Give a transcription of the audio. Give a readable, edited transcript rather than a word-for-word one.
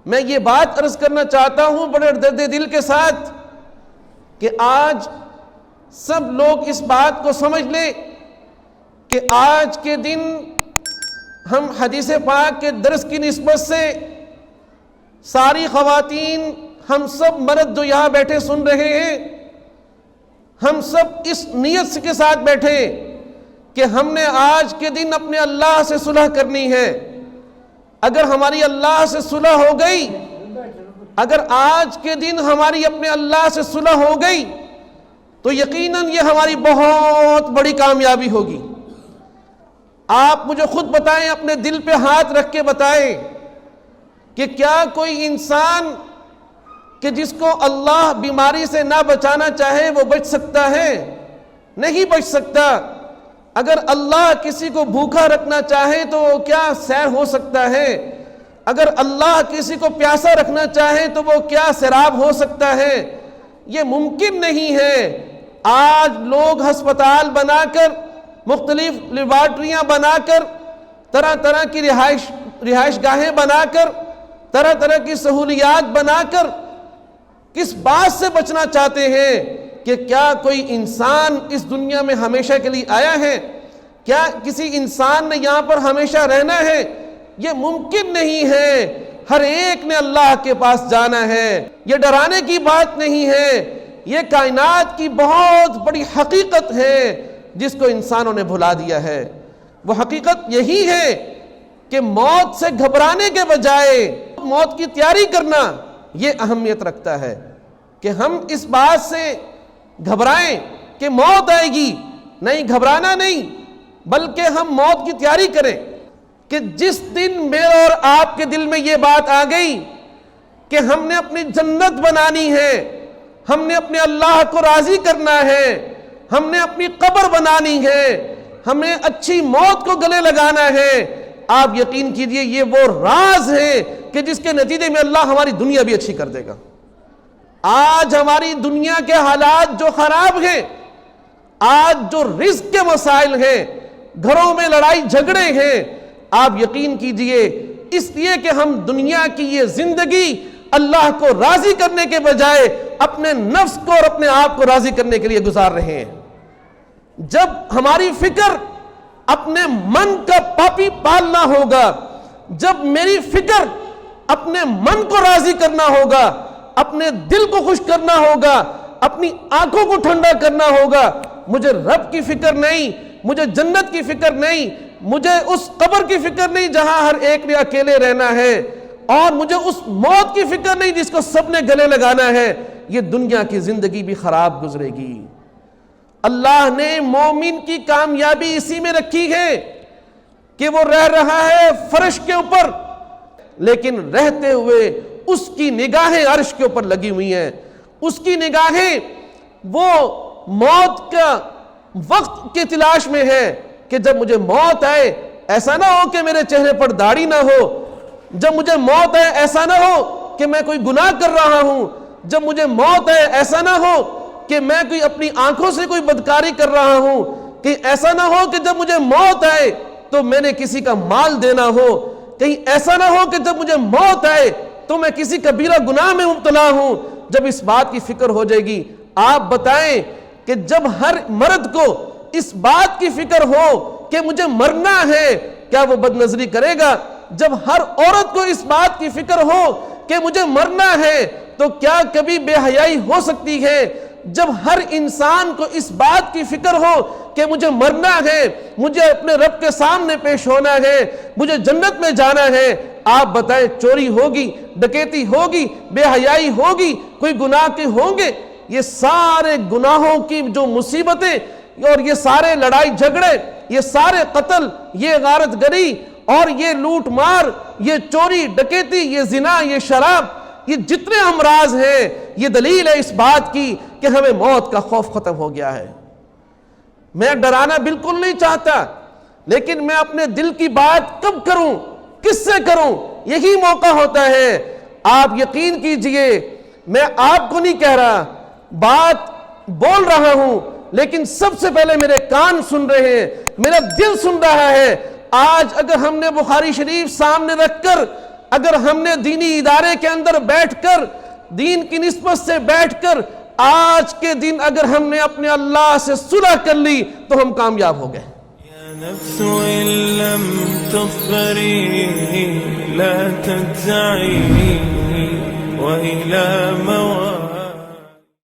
میں یہ بات عرض کرنا چاہتا ہوں بڑے درد دل کے ساتھ کہ آج سب لوگ اس بات کو سمجھ لیں کہ آج کے دن ہم حدیث پاک کے درس کی نسبت سے ساری خواتین، ہم سب مرد جو یہاں بیٹھے سن رہے ہیں، ہم سب اس نیت کے ساتھ بیٹھے کہ ہم نے آج کے دن اپنے اللہ سے صلح کرنی ہے۔ اگر ہماری اللہ سے صلح ہو گئی، اگر آج کے دن ہماری اپنے اللہ سے صلح ہو گئی تو یقیناً یہ ہماری بہت بڑی کامیابی ہوگی۔ آپ مجھے خود بتائیں، اپنے دل پہ ہاتھ رکھ کے بتائیں کہ کیا کوئی انسان کہ جس کو اللہ بیماری سے نہ بچانا چاہے وہ بچ سکتا ہے؟ نہیں بچ سکتا۔ اگر اللہ کسی کو بھوکا رکھنا چاہے تو کیا سیر ہو سکتا ہے؟ اگر اللہ کسی کو پیاسا رکھنا چاہے تو وہ کیا سیراب ہو سکتا ہے؟ یہ ممکن نہیں ہے۔ آج لوگ ہسپتال بنا کر، مختلف لیبارٹریاں بنا کر، طرح طرح کی رہائش گاہیں بنا کر، طرح طرح کی سہولیات بنا کر کس بات سے بچنا چاہتے ہیں کہ کیا کوئی انسان اس دنیا میں ہمیشہ کے لیے آیا ہے؟ کیا کسی انسان نے یہاں پر ہمیشہ رہنا ہے؟ یہ ممکن نہیں ہے۔ ہر ایک نے اللہ کے پاس جانا ہے۔ یہ ڈرانے کی بات نہیں ہے، یہ کائنات کی بہت بڑی حقیقت ہے جس کو انسانوں نے بھلا دیا ہے۔ وہ حقیقت یہی ہے کہ موت سے گھبرانے کے بجائے موت کی تیاری کرنا یہ اہمیت رکھتا ہے کہ ہم اس بات سے گھبرائیں کہ موت آئے گی۔ نہیں، گھبرانا نہیں، بلکہ ہم موت کی تیاری کریں کہ جس دن میرے اور آپ کے دل میں یہ بات آ گئی کہ ہم نے اپنی جنت بنانی ہے، ہم نے اپنے اللہ کو راضی کرنا ہے، ہم نے اپنی قبر بنانی ہے، ہمیں اچھی موت کو گلے لگانا ہے، آپ یقین کیجئے یہ وہ راز ہے کہ جس کے نتیجے میں اللہ ہماری دنیا بھی اچھی کر دے گا۔ آج ہماری دنیا کے حالات جو خراب ہیں، آج جو رزق کے مسائل ہیں، گھروں میں لڑائی جھگڑے ہیں، آپ یقین کیجئے اس لیے کہ ہم دنیا کی یہ زندگی اللہ کو راضی کرنے کے بجائے اپنے نفس کو اور اپنے آپ کو راضی کرنے کے لیے گزار رہے ہیں۔ جب ہماری فکر اپنے من کا پاپی پالنا ہوگا، جب میری فکر اپنے من کو راضی کرنا ہوگا، اپنے دل کو خوش کرنا ہوگا، اپنی آنکھوں کو ٹھنڈا کرنا ہوگا، مجھے رب کی فکر نہیں، مجھے جنت کی فکر نہیں، مجھے اس قبر کی فکر نہیں جہاں ہر ایک نے اکیلے رہنا ہے، اور مجھے اس موت کی فکر نہیں جس کو سب نے گلے لگانا ہے، یہ دنیا کی زندگی بھی خراب گزرے گی۔ اللہ نے مومن کی کامیابی اسی میں رکھی ہے کہ وہ رہ رہا ہے فرش کے اوپر، لیکن رہتے ہوئے اس کی نگاہیں عرش کے اوپر لگی ہوئی ہیں۔ اس کی نگاہیں وہ موت کا وقت کی تلاش میں ہے کہ جب مجھے موت آئے ایسا نہ ہو کہ میرے چہرے پر داڑھی نہ ہو، جب مجھے موت آئے ایسا نہ ہو کہ میں کوئی گناہ کر رہا ہوں، جب مجھے موت آئے ایسا نہ ہو کہ میں کوئی اپنی آنکھوں سے کوئی بدکاری کر رہا ہوں، کہ ایسا نہ ہو کہ جب مجھے موت آئے تو میں نے کسی کا مال دینا ہو، کہیں ایسا نہ ہو کہ جب مجھے موت آئے تو میں کسی کبیرہ گناہ میں مبتلا ہوں۔ جب اس بات کی فکر ہو جائے گی، آپ بتائیں کہ جب ہر مرد کو اس بات کی فکر ہو کہ مجھے مرنا ہے، کیا وہ بد نظری کرے گا؟ جب ہر عورت کو اس بات کی فکر ہو کہ مجھے مرنا ہے تو کیا کبھی بے حیائی ہو سکتی ہے؟ جب ہر انسان کو اس بات کی فکر ہو کہ مجھے مرنا ہے، مجھے اپنے رب کے سامنے پیش ہونا ہے، مجھے جنت میں جانا ہے، آپ بتائیں چوری ہوگی، ڈکیتی ہوگی، بے حیائی ہوگی، کوئی گناہ کے ہوں گے؟ یہ سارے گناہوں کی جو مصیبتیں اور یہ سارے لڑائی جھگڑے، یہ سارے قتل، یہ غارت گری اور یہ لوٹ مار، یہ چوری ڈکیتی، یہ زنا، یہ شراب، یہ جتنے امراض ہیں، یہ دلیل ہے اس بات کی کہ ہمیں موت کا خوف ختم ہو گیا ہے۔ میں ڈرانا بالکل نہیں چاہتا، لیکن میں اپنے دل کی بات کب کروں، کس سے کروں؟ یہی موقع ہوتا ہے۔ آپ یقین کیجئے، میں آپ کو نہیں کہہ رہا، بات بول رہا ہوں، لیکن سب سے پہلے میرے کان سن رہے ہیں، میرا دل سن رہا ہے۔ آج اگر ہم نے بخاری شریف سامنے رکھ کر اگر ہم نے دینی ادارے کے اندر بیٹھ کر دین کی نسبت سے بیٹھ کر آج کے دن اگر ہم نے اپنے اللہ سے صلح کر لی تو ہم کامیاب ہو گئے. نفس إن لم تظفري لا تجزعي وإلى موعد